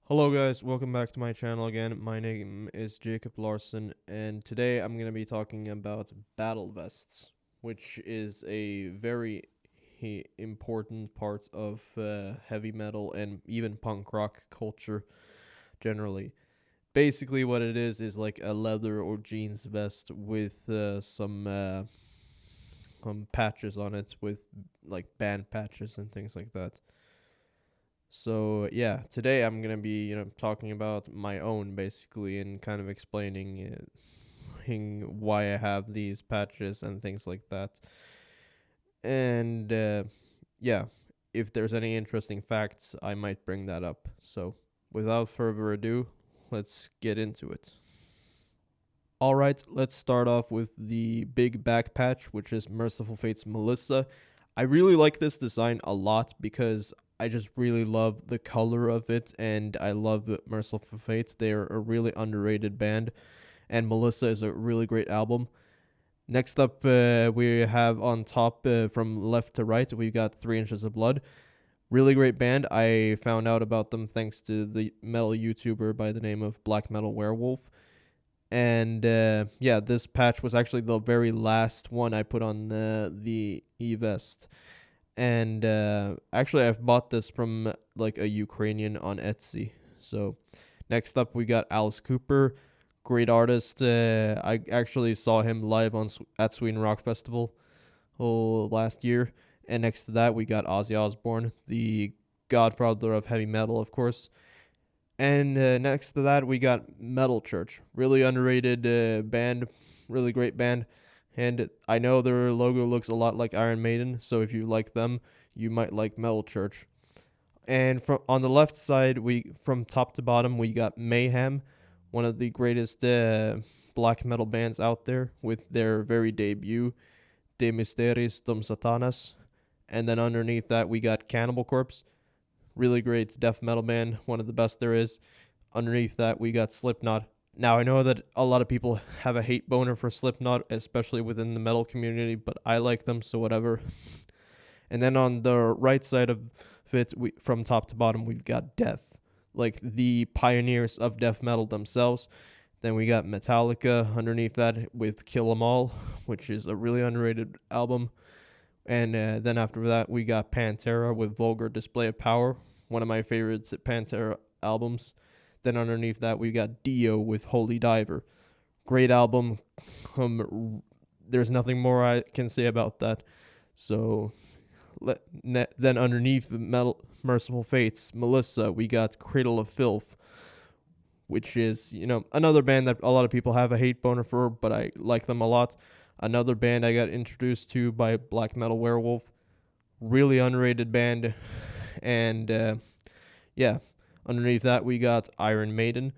Hello guys, welcome back to my channel again. My name is Jacob Larson and today I'm going to be talking about battle vests, which is a very important part of heavy metal and even punk rock culture generally. Basically what it is like a leather or jeans vest with some patches on it with like band patches and things like that. So yeah, today I'm gonna be talking about my own basically and kind of explaining why I have these patches and things like that. And yeah, if there's any interesting facts, I might bring that up. So without further ado, let's get into it. All right, let's start off with the big back patch, which is Merciful Fate's Melissa. I really like this design a lot because I just really love the color of it, and I love Merciful Fates. They're a really underrated band, and Melissa is a really great album. Next up, we have on top from left to right, we've got 3 Inches of Blood. Really great band. I found out about them thanks to the metal YouTuber by the name of Black Metal Werewolf. And yeah, this patch was actually the very last one I put on the E-Vest. And actually, I've bought this from like a Ukrainian on Etsy. So next up, we got Alice Cooper, great artist. I actually saw him live at Sweden Rock Festival last year. And next to that, we got Ozzy Osbourne, the godfather of heavy metal, of course. And next to that, we got Metal Church. Really underrated band. Really great band. And I know their logo looks a lot like Iron Maiden. So if you like them, you might like Metal Church. And from on the left side, from top to bottom, we got Mayhem, one of the greatest black metal bands out there, with their very debut, De Mysteris Dom Satanas. And then underneath that, we got Cannibal Corpse, really great death metal band, one of the best there is. Underneath that, we got Slipknot. Now, I know that a lot of people have a hate boner for Slipknot, especially within the metal community, but I like them, so whatever. And then on the right side of it, from top to bottom, we've got Death, like the pioneers of death metal themselves. Then we got Metallica underneath that with Kill 'Em All, which is a really underrated album. And then after that, we got Pantera with Vulgar Display of Power, one of my favorites Pantera albums. Then underneath that, we got Dio with Holy Diver. Great album. There's nothing more I can say about that. So then underneath Metal Merciful Fates, Melissa, we got Cradle of Filth, which is, another band that a lot of people have a hate boner for, but I like them a lot. Another band I got introduced to by Black Metal Werewolf. Really underrated band. And yeah, underneath that, we got Iron Maiden,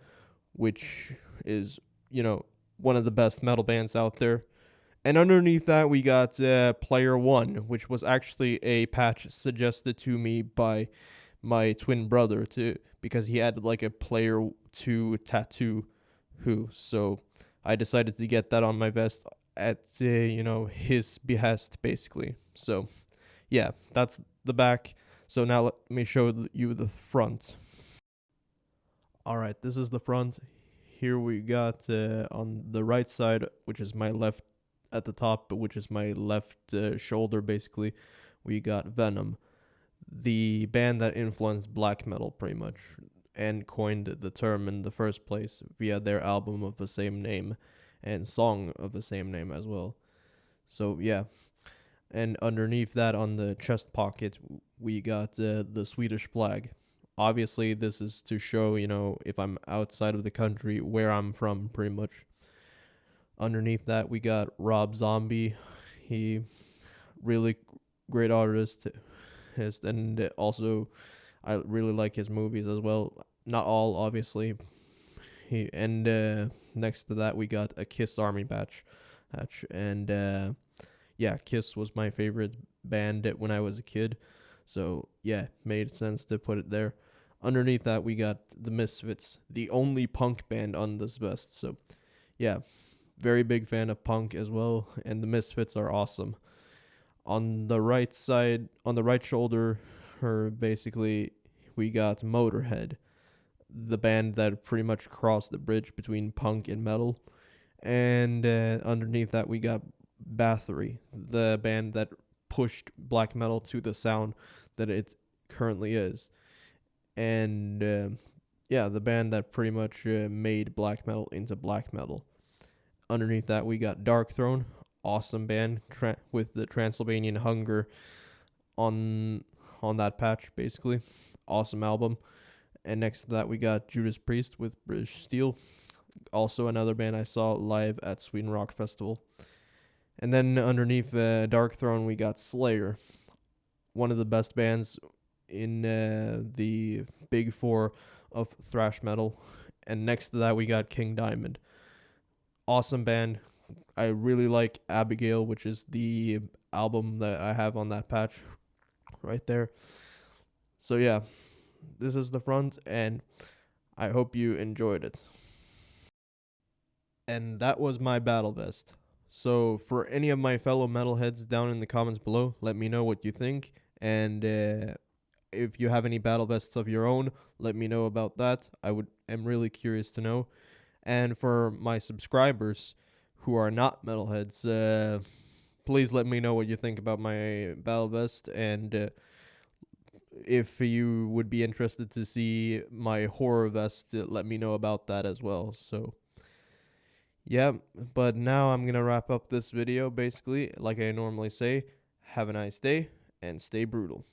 which is, one of the best metal bands out there. And underneath that, we got Player One, which was actually a patch suggested to me by my twin brother because he had like a Player Two tattoo. So I decided to get that on my vest at his behest, basically. So yeah, that's the back. So now let me show you the front. All right, this is the front. Here we got on the right side, which is my left at the top, which is my left shoulder, basically. We got Venom, the band that influenced black metal pretty much and coined the term in the first place via their album of the same name and song of the same name as well. So yeah, and underneath that on the chest pocket, we got the Swedish flag. Obviously, this is to show, if I'm outside of the country, where I'm from, pretty much. Underneath that, we got Rob Zombie. He really great artist, and also I really like his movies as well. Not all, obviously. Next to that, we got a Kiss Army patch, and yeah, Kiss was my favorite band when I was a kid. So yeah, made sense to put it there. Underneath that, we got the Misfits, the only punk band on this vest. So yeah, very big fan of punk as well, and the Misfits are awesome. On the right side, on the right shoulder, her basically, we got Motorhead, the band that pretty much crossed the bridge between punk and metal. And underneath that, we got Bathory, the band that pushed black metal to the sound that it currently is. And yeah, the band that pretty much made black metal into black metal. Underneath that, we got Darkthrone, awesome band with the Transylvanian Hunger on that patch, basically. Awesome album. And next to that, we got Judas Priest with British Steel, also another band I saw live at Sweden Rock Festival. And then underneath Darkthrone, we got Slayer, one of the best bands in the big four of thrash metal. And next to that, we got King Diamond, awesome band. I really like Abigail, which is the album that I have on that patch right there. So yeah, this is the front, and I hope you enjoyed it. And that was my battle vest. So for any of my fellow metalheads down in the comments below, let me know what you think. And if you have any battle vests of your own, let me know about that. Am really curious to know. And for my subscribers who are not metalheads, please let me know what you think about my battle vest, and if you would be interested to see my horror vest, let me know about that as well. So yeah, but now I'm gonna wrap up this video basically like I normally say. Have a nice day and stay brutal.